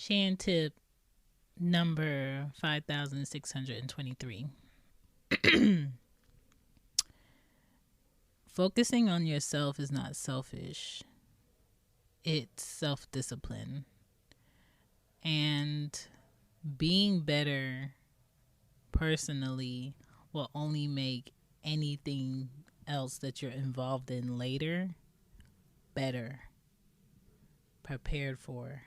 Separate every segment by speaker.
Speaker 1: Shan tip number 5623. Focusing on yourself is not selfish. It's self-discipline. And being better personally will only make anything else that you're involved in later better, prepared for.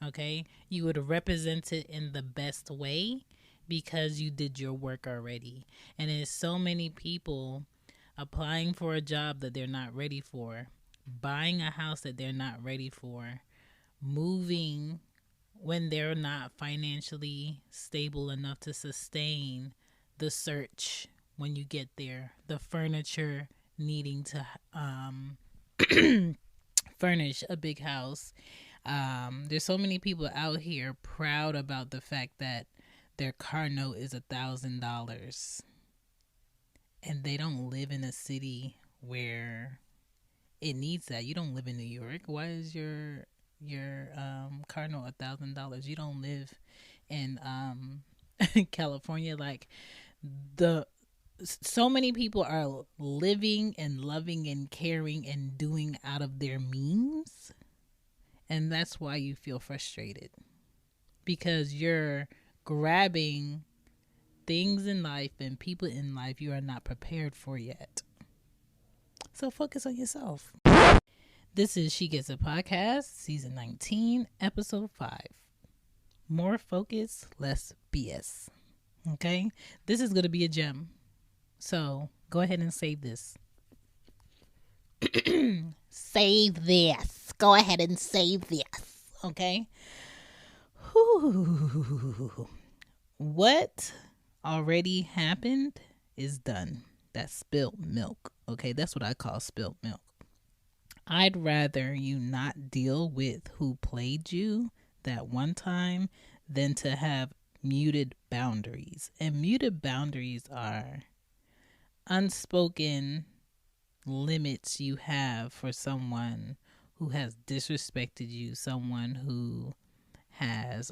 Speaker 1: Okay? You would represent it in the best way because you did your work already. And there's so many people applying for a job that they're not ready for, buying a house that they're not ready for, moving when they're not financially stable enough to sustain the search when you get there, the furniture needing to furnish a big house. There's so many people out here proud about the fact that their car note is $1,000 and they don't live in a city where it needs that. You don't live in New York. Why is your car note $1,000? You don't live in California. Like, so many people are living and loving and caring and doing out of their means, and that's why you feel frustrated, because you're grabbing things in life and people in life you are not prepared for yet. So focus on yourself. This is She Gets It Podcast, Season 19, Episode 5. More focus, less BS. Okay? This is going to be a gem. So go ahead and save this. Save this. Go ahead and save this. Okay? Whew. What already happened is done. That's spilled milk. Okay? That's what I call spilled milk. I'd rather you not deal with who played you that one time than to have muted boundaries. And muted boundaries are unspoken limits you have for someone who has disrespected you, someone who has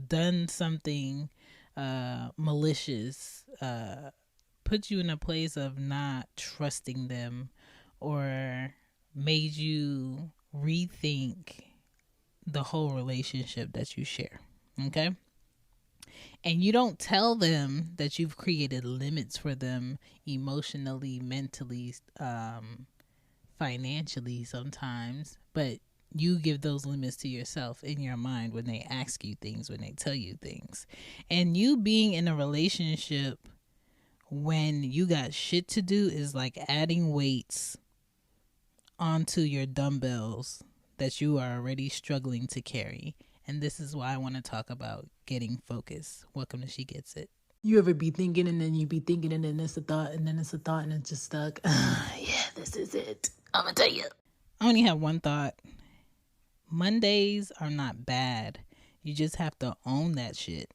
Speaker 1: done something malicious, put you in a place of not trusting them, or made you rethink the whole relationship that you share. Okay? And you don't tell them that you've created limits for them emotionally, mentally, financially sometimes, but you give those limits to yourself in your mind when they ask you things, when they tell you things. And you being in a relationship when you got shit to do is like adding weights onto your dumbbells that you are already struggling to carry. And this is why I want to talk about getting focused. Welcome to She Gets It. You ever be thinking and then you be thinking and then it's a thought and then it's a thought and it's just stuck? Yeah, this is it. I'm going to tell you. I only have one thought. Mondays are not bad. You just have to own that shit.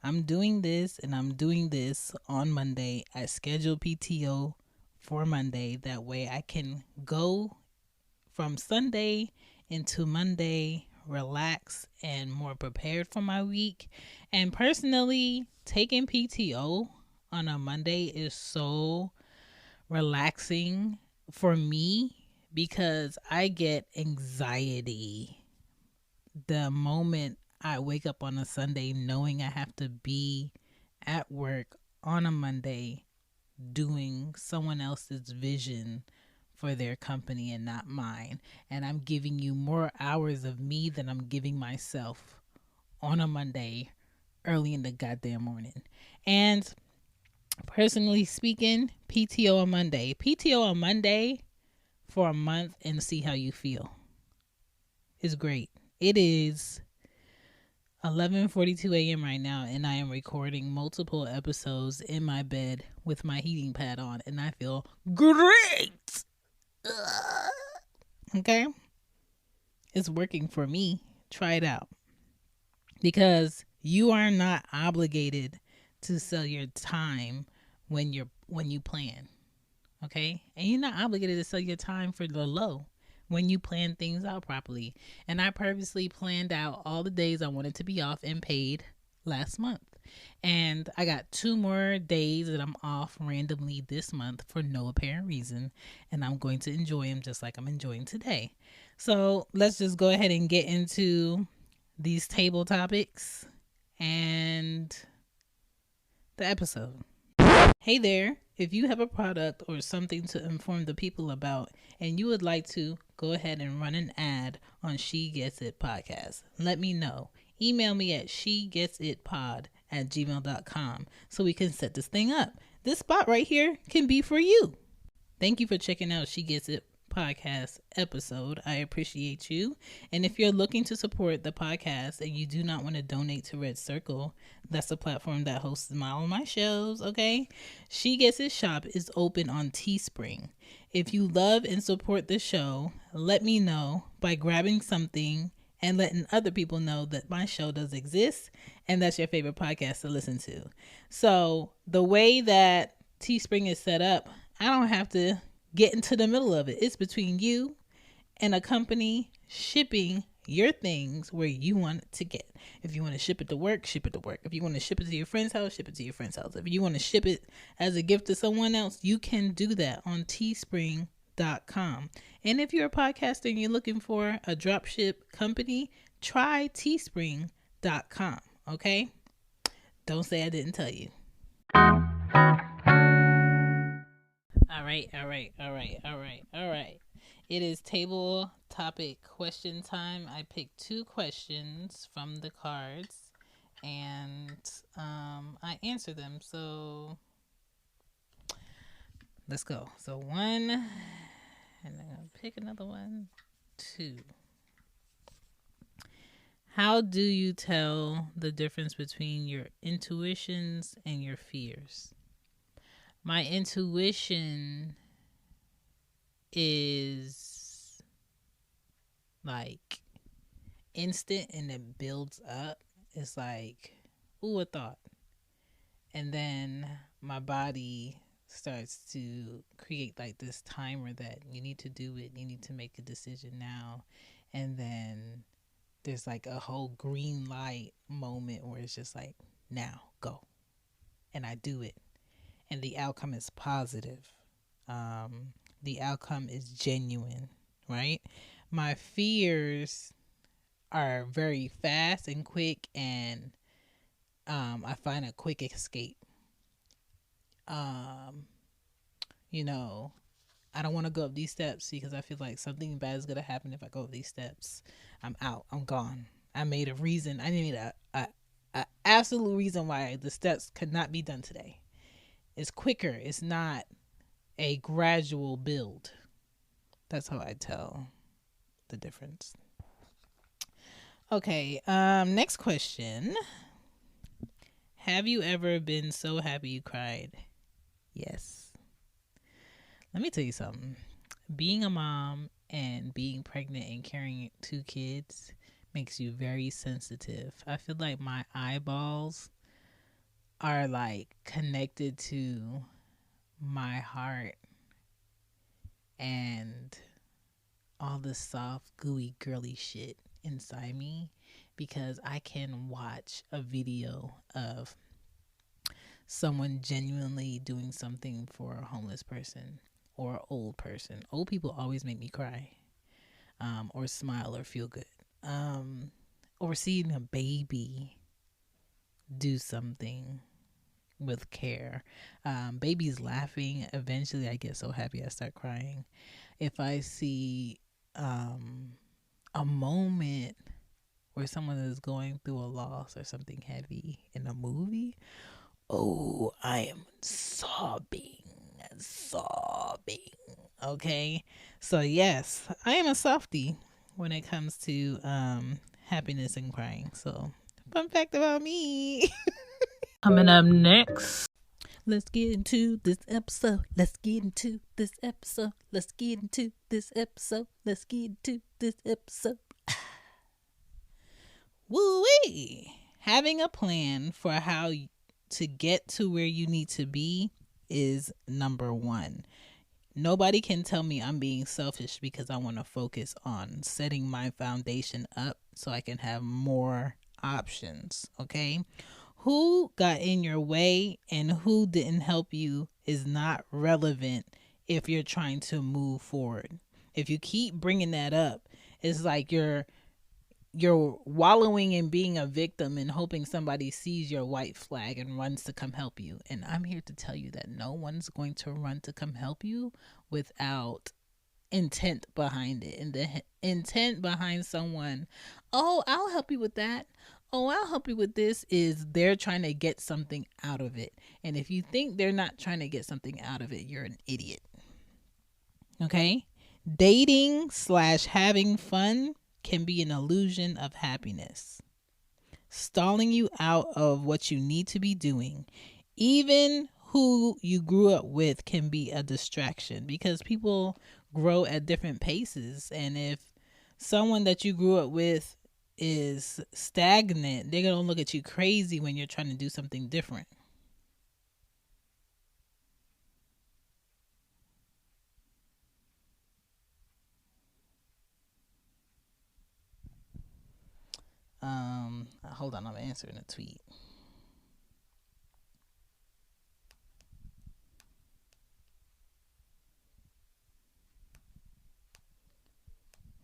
Speaker 1: I'm doing this and I'm doing this on Monday. I schedule PTO for Monday. That way I can go from Sunday into Monday, relax and more prepared for my week. And personally, taking PTO on a Monday is so relaxing for me because I get anxiety the moment I wake up on a Sunday knowing I have to be at work on a Monday doing someone else's vision for their company and not mine. And I'm giving you more hours of me than I'm giving myself on a Monday early in the goddamn morning. And personally speaking, PTO on Monday. PTO on Monday for a month and see how you feel. It's great. It is 11:42 a.m. right now, and I am recording multiple episodes in my bed with my heating pad on, and I feel great. Okay? It's working for me. Try it out. Because you are not obligated to sell your time when you plan. Okay? And you're not obligated to sell your time for the low. when you plan things out properly. And I purposely planned out all the days I wanted to be off and paid last month. And I got 2 more days that I'm off randomly this month for no apparent reason. And I'm going to enjoy them just like I'm enjoying today. So let's just go ahead and get into these table topics and the episode. Hey there. If you have a product or something to inform the people about and you would like to go ahead and run an ad on She Gets It podcast, let me know. Email me at shegetsitpod@gmail.com so we can set this thing up. This spot right here can be for you. Thank you for checking out She Gets It podcast episode. I appreciate you. And if you're looking to support the podcast and you do not want to donate to Red Circle, that's the platform that hosts all of my shows, okay? She Gets It shop is open on Teespring. If you love and support the show, let me know by grabbing something and letting other people know that my show does exist and that's your favorite podcast to listen to. So the way that Teespring is set up, I don't have to get into the middle of it. It's between you and a company shipping your things where you want it to get. If you want to ship it to work, ship it to work. If you want to ship it to your friend's house, ship it to your friend's house. If you want to ship it as a gift to someone else, you can do that on teespring.com. And if you're a podcaster and you're looking for a dropship company, try teespring.com. Okay? Don't say I didn't tell you. All right. It is table topic question time. I picked 2 questions from the cards and I answer them. So let's go. So 1, and I'm going to pick another one. 2. How do you tell the difference between your intuitions and your fears? My intuition is like instant and it builds up. It's like, ooh, a thought. And then my body starts to create like this timer that you need to do it. You need to make a decision now. And then there's like a whole green light moment where it's just like, now, go. And I do it. And the outcome is positive. The outcome is genuine, right? My fears are very fast and quick, and I find a quick escape. You know, I don't want to go up these steps because I feel like something bad is going to happen if I go up these steps. I'm out. I'm gone. I made a reason. I made a absolute reason why the steps could not be done today. It's quicker. It's not a gradual build. That's how I tell the difference. Okay, next question. Have you ever been so happy you cried? Yes. Let me tell you something. Being a mom and being pregnant and carrying 2 kids makes you very sensitive. I feel like my eyeballs are like connected to my heart and all the soft, gooey, girly shit inside me, because I can watch a video of someone genuinely doing something for a homeless person or an old person. Old people always make me cry, or smile or feel good, or seeing a baby do something with care. Babies laughing, eventually I get so happy I start crying. If I see a moment where someone is going through a loss or something heavy in a movie, oh, I am sobbing. Okay, so yes, I am a softie when it comes to happiness and crying. So fun fact about me. Coming up next, let's get into this episode. Woo-wee! Having a plan for how to get to where you need to be is number 1. Nobody can tell me I'm being selfish because I want to focus on setting my foundation up so I can have more options. Okay. Who got in your way and who didn't help you is not relevant if you're trying to move forward. If you keep bringing that up, it's like you're wallowing in being a victim and hoping somebody sees your white flag and runs to come help you. And I'm here to tell you that no one's going to run to come help you without intent behind it. And the intent behind someone, oh, I'll help you with that. Oh, I'll help you with this, is they're trying to get something out of it. And if you think they're not trying to get something out of it, you're an idiot. Okay? Dating/having fun can be an illusion of happiness, stalling you out of what you need to be doing. Even who you grew up with can be a distraction because people grow at different paces. And if someone that you grew up with is stagnant, they're going to look at you crazy when you're trying to do something different. Hold on, I'm answering a tweet.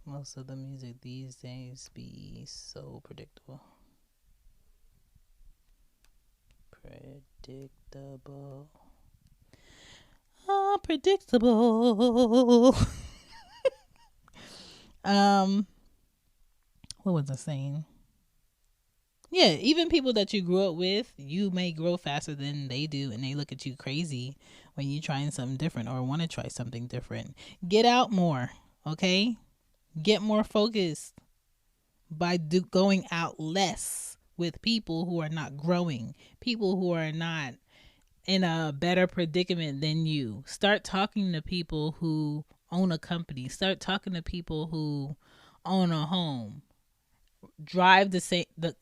Speaker 1: Most of the music these days be so predictable. Predictable. Predictable. What was I saying? Yeah, even people that you grew up with, you may grow faster than they do, and they look at you crazy when you're trying something different or want to try something different. Get out more, okay? Get more focused by going out less with people who are not growing, people who are not in a better predicament than you. Start talking to people who own a company. Start talking to people who own a home. Drive the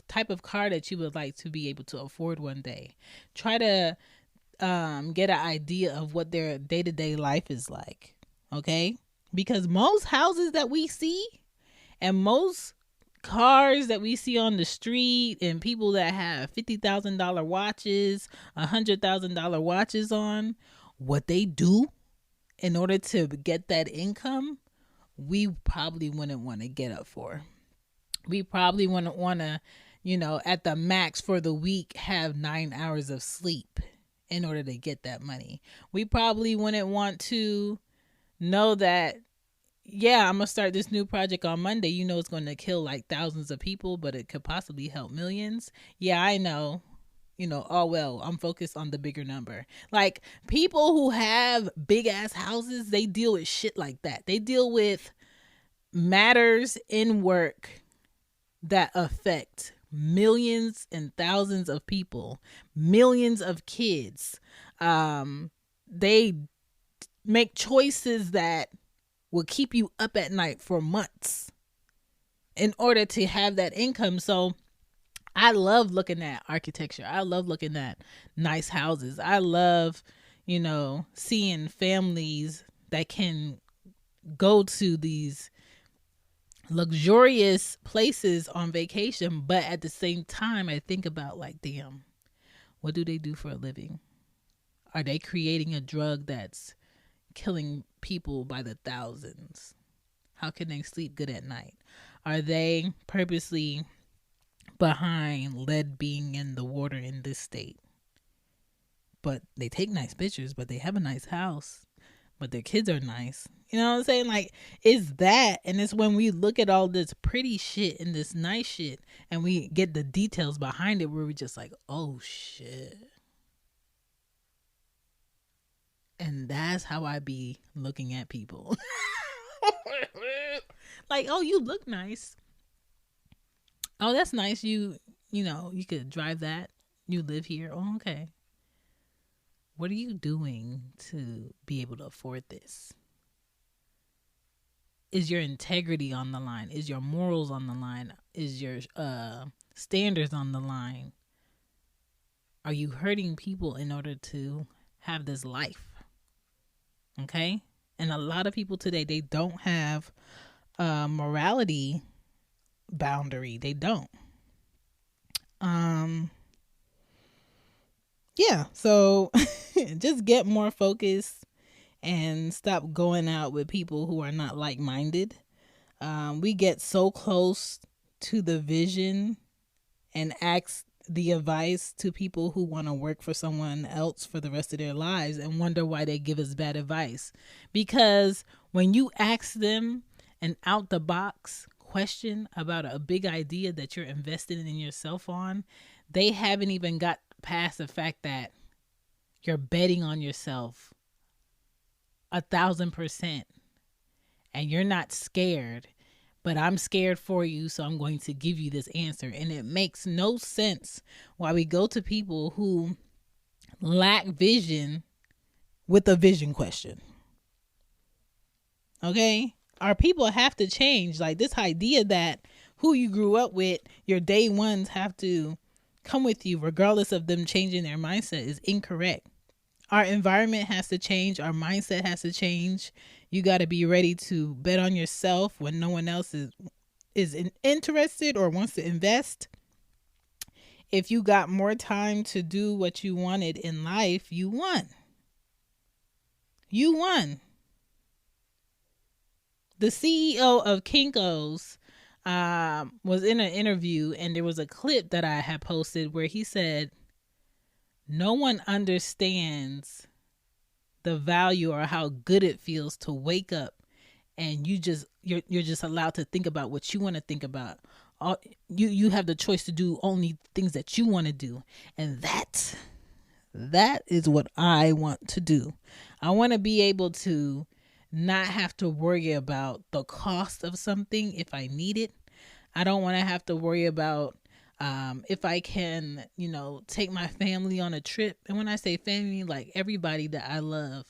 Speaker 1: type of car that you would like to be able to afford one day. Try to get an idea of what their day-to-day life is like. Okay? Because most houses that we see and most cars that we see on the street and people that have $50,000 watches, $100,000 watches on, what they do in order to get that income, we probably wouldn't want to get up for. We probably wouldn't want to, at the max for the week, have 9 hours of sleep in order to get that money. We probably wouldn't want to know that, yeah, I'm going to start this new project on Monday. It's going to kill like thousands of people, but it could possibly help millions. Yeah, I know. Oh, well, I'm focused on the bigger number. Like, people who have big ass houses, they deal with shit like that. They deal with matters in work that affect millions and thousands of people, millions of kids. They make choices that will keep you up at night for months in order to have that income. So I love looking at architecture. I love looking at nice houses. I love, seeing families that can go to these luxurious places on vacation, but at the same time I think about, like, damn, what do they do for a living? Are they creating a drug that's killing people by the thousands? How can they sleep good at night? Are they purposely behind lead being in the water in this state? But they take nice pictures, but they have a nice house, but their kids are nice. You know what I'm saying? Like, it's that. And it's when we look at all this pretty shit and this nice shit and we get the details behind it where we're just like, oh shit. And that's how I be looking at people. Like, oh, you look nice. Oh, that's nice. You could drive that. You live here. Oh, okay. What are you doing to be able to afford this? Is your integrity on the line? Is your morals on the line? Is your standards on the line? Are you hurting people in order to have this life? Okay. And a lot of people today, they don't have a morality boundary. They don't. Yeah. So just get more focused and stop going out with people who are not like-minded. We get so close to the vision and ask the advice to people who want to work for someone else for the rest of their lives and wonder why they give us bad advice. Because when you ask them an out the box question about a big idea that you're invested in yourself on, they haven't even got past the fact that you're betting on yourself 1,000% and you're not scared, but I'm scared for you, so I'm going to give you this answer. And it makes no sense why we go to people who lack vision with a vision question. Okay? Our people have to change. Like this idea that who you grew up with, your day ones have to come with you regardless of them changing their mindset is incorrect. Our environment has to change. Our mindset has to change. You got to be ready to bet on yourself when no one else is interested or wants to invest. If you got more time to do what you wanted in life, you won. You won. The CEO of Kinko's was in an interview, and there was a clip that I had posted where he said, no one understands the value or how good it feels to wake up and you're just allowed to think about what you want to think about. You have the choice to do only things that you want to do. And that is what I want to do. I want to be able to not have to worry about the cost of something if I need it. I don't want to have to worry about if I can, take my family on a trip. And when I say family, like everybody that I love,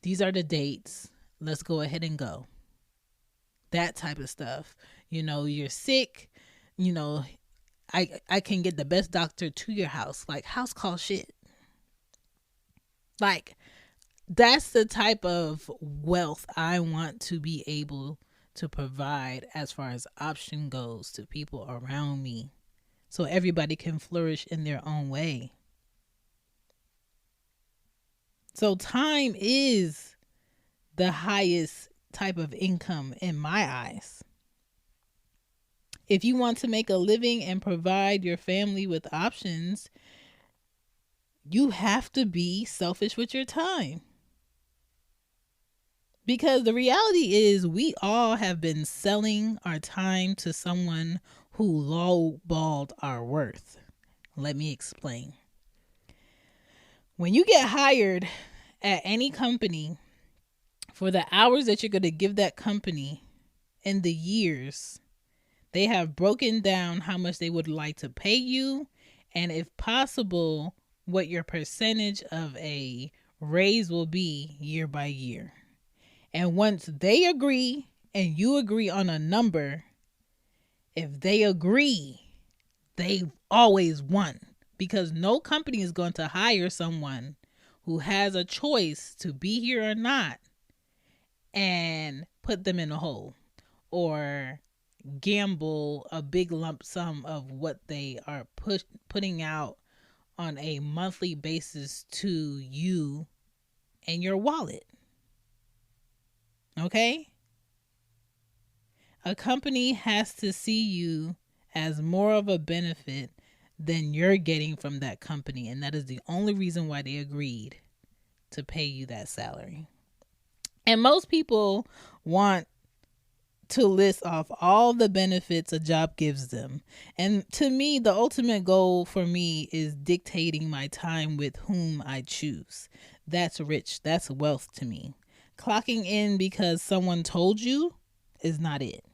Speaker 1: these are the dates. Let's go ahead and go. That type of stuff. You're sick. I can get the best doctor to your house. Like house call shit. Like that's the type of wealth I want to be able to provide as far as option goes to people around me. So everybody can flourish in their own way. So time is the highest type of income in my eyes. If you want to make a living and provide your family with options, you have to be selfish with your time. Because the reality is we all have been selling our time to someone who lowballed our worth. Let me explain. When you get hired at any company, for the hours that you're going to give that company and the years, they have broken down how much they would like to pay you, and if possible, what your percentage of a raise will be year by year. And once they agree and you agree on a number, if they agree, they've always won, because no company is going to hire someone who has a choice to be here or not and put them in a hole or gamble a big lump sum of what they are putting out on a monthly basis to you and your wallet. Okay? A company has to see you as more of a benefit than you're getting from that company. And that is the only reason why they agreed to pay you that salary. And most people want to list off all the benefits a job gives them. And to me, the ultimate goal for me is dictating my time with whom I choose. That's rich. That's wealth to me. Clocking in because someone told you is not it.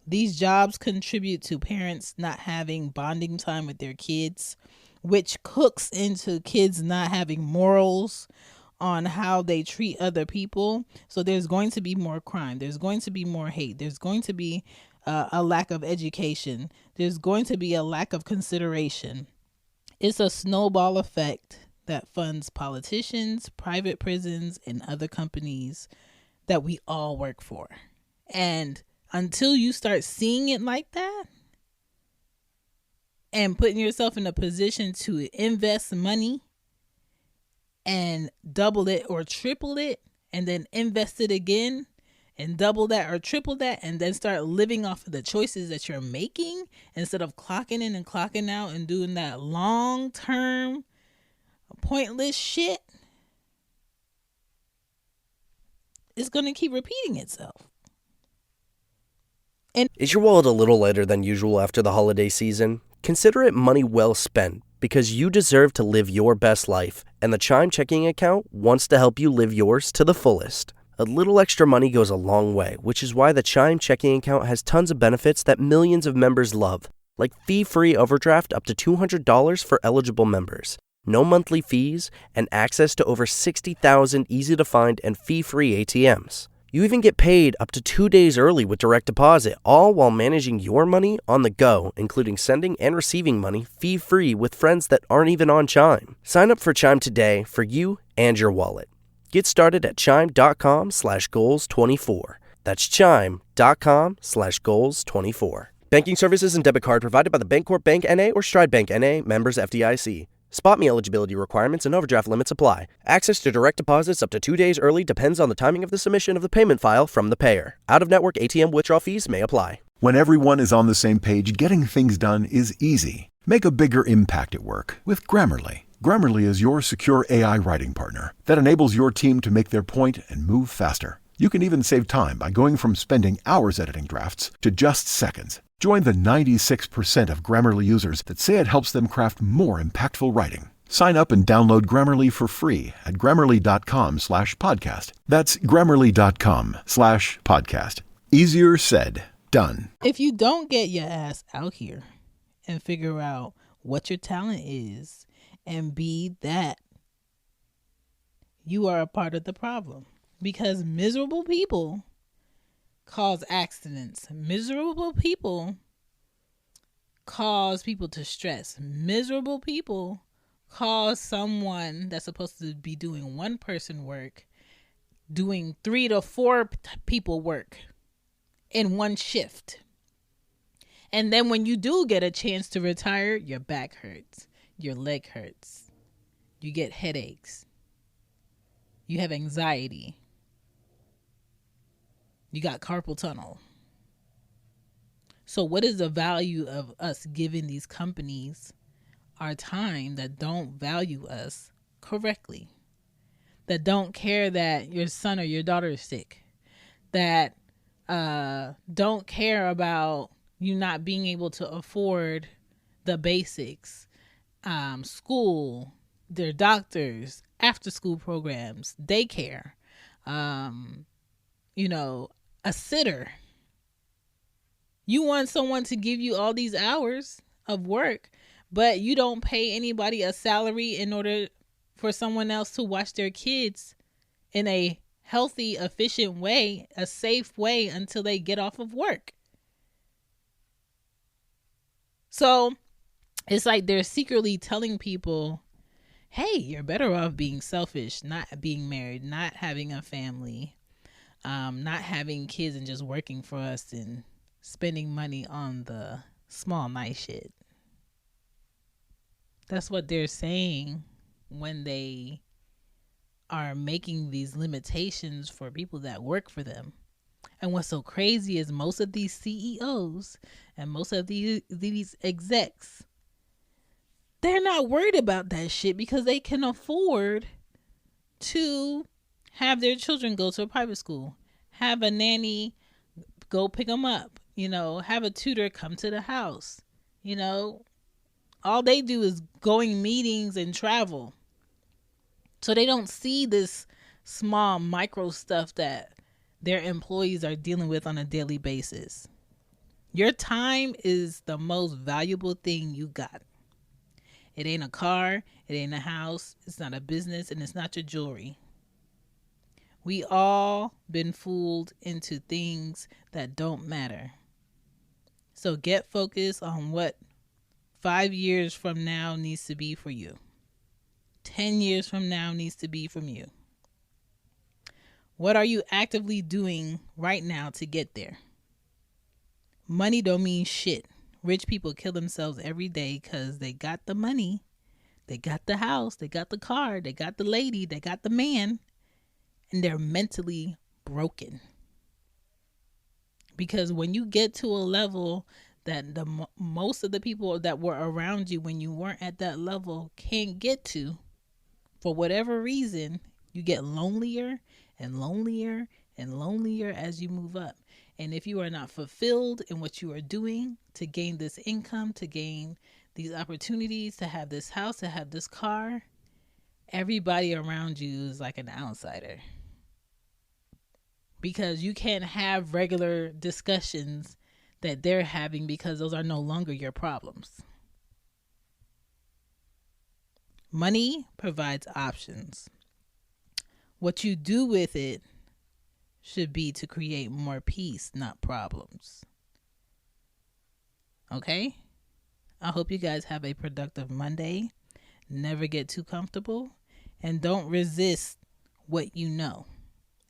Speaker 1: These jobs contribute to parents not having bonding time with their kids, which cooks into kids not having morals on how they treat other people. So there's going to be more crime. There's going to be more hate. There's going to be a lack of education. There's going to be a lack of consideration. It's a snowball effect that funds politicians, private prisons, and other companies that we all work for. And until you start seeing it like that and putting yourself in a position to invest money and double it or triple it and then invest it again and double that or triple that and then start living off of the choices that you're making instead of clocking in and clocking out and doing that long-term pointless shit, it's going to keep repeating itself.
Speaker 2: Is your wallet a little lighter than usual after the holiday season? Consider it money well spent, because you deserve to live your best life, and the Chime checking account wants to help you live yours to the fullest. A little extra money goes a long way, which is why the Chime checking account has tons of benefits that millions of members love, like fee-free overdraft up to $200 for eligible members, no monthly fees, and access to over 60,000 easy-to-find and fee-free ATMs. You even get paid up to 2 days early with direct deposit, all while managing your money on the go, including sending and receiving money fee-free with friends that aren't even on Chime. Sign up for Chime today for you and your wallet. Get started at chime.com/goals24. That's chime.com/goals24. Banking services and debit card provided by the Bancorp Bank N.A. or Stride Bank N.A. members FDIC. Spot me eligibility requirements and overdraft limits apply. Access to direct deposits up to 2 days early depends on the timing of the submission of the payment file from the payer. Out-of-network ATM withdrawal fees may apply.
Speaker 3: When everyone is on the same page, getting things done is easy. Make a bigger impact at work with Grammarly. Grammarly is your secure AI writing partner that enables your team to make their point and move faster. You can even save time by going from spending hours editing drafts to just seconds. Join the 96% of Grammarly users that say it helps them craft more impactful writing. Sign up and download Grammarly for free at grammarly.com/podcast. That's grammarly.com/podcast. Easier said, done.
Speaker 1: If you don't get your ass out here and figure out what your talent is and be that, you are a part of the problem. Because miserable people cause accidents. Miserable people cause people to stress. Miserable people cause someone that's supposed to be doing one person work doing 3 to 4 people work in one shift. And then when you do get a chance to retire, your back hurts, your leg hurts, you get headaches, you have anxiety, you got carpal tunnel. So what is the value of us giving these companies our time that don't value us correctly? That don't care that your son or your daughter is sick? That don't care about you not being able to afford the basics, school, their doctors, after school programs, daycare, a sitter. You want someone to give you all these hours of work, but you don't pay anybody a salary in order for someone else to watch their kids in a healthy, efficient way, a safe way until they get off of work. So it's like they're secretly telling people, hey, you're better off being selfish, not being married, not having a family, not having kids and just working for us and spending money on the small nice shit. That's what they're saying when they are making these limitations for people that work for them. And what's so crazy is most of these CEOs and most of these execs, they're not worried about that shit because they can afford to have their children go to a private school, have a nanny go pick them up, have a tutor come to the house. All they do is going meetings and travel. So they don't see this small micro stuff that their employees are dealing with on a daily basis. Your time is the most valuable thing you got. It ain't a car, it ain't a house, it's not a business, and it's not your jewelry. We all been fooled into things that don't matter. So get focused on what 5 years from now needs to be for you. 10 years from now needs to be from you. What are you actively doing right now to get there? Money don't mean shit. Rich people kill themselves every day because they got the money, they got the house, they got the car, they got the lady, they got the man, and they're mentally broken. Because when you get to a level that most of the people that were around you when you weren't at that level can't get to, for whatever reason, you get lonelier and lonelier and lonelier as you move up. And if you are not fulfilled in what you are doing to gain this income, to gain these opportunities, to have this house, to have this car, everybody around you is like an outsider. Because you can't have regular discussions that they're having because those are no longer your problems. Money provides options. What you do with it should be to create more peace, not problems. Okay? I hope you guys have a productive Monday. Never get too comfortable. And don't resist what you know.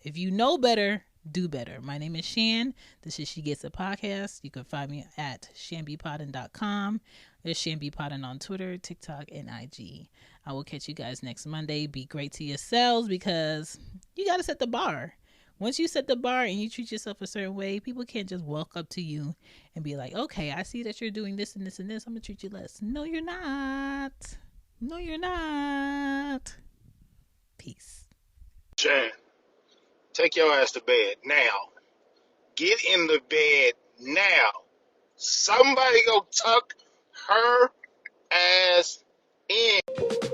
Speaker 1: If you know better, do better. My name is Shan. This is She Gets It Podcast. You can find me at shanbypoddin.com. There's shanbypoddin on Twitter, TikTok, and IG. I will catch you guys next Monday. Be great to yourselves because you got to set the bar. Once you set the bar and you treat yourself a certain way, people can't just walk up to you and be like, okay, I see that you're doing this and this and this. I'm going to treat you less. No, you're not. No, you're not. Peace.
Speaker 4: Shan, take your ass to bed now. Get in the bed now. Somebody go tuck her ass in.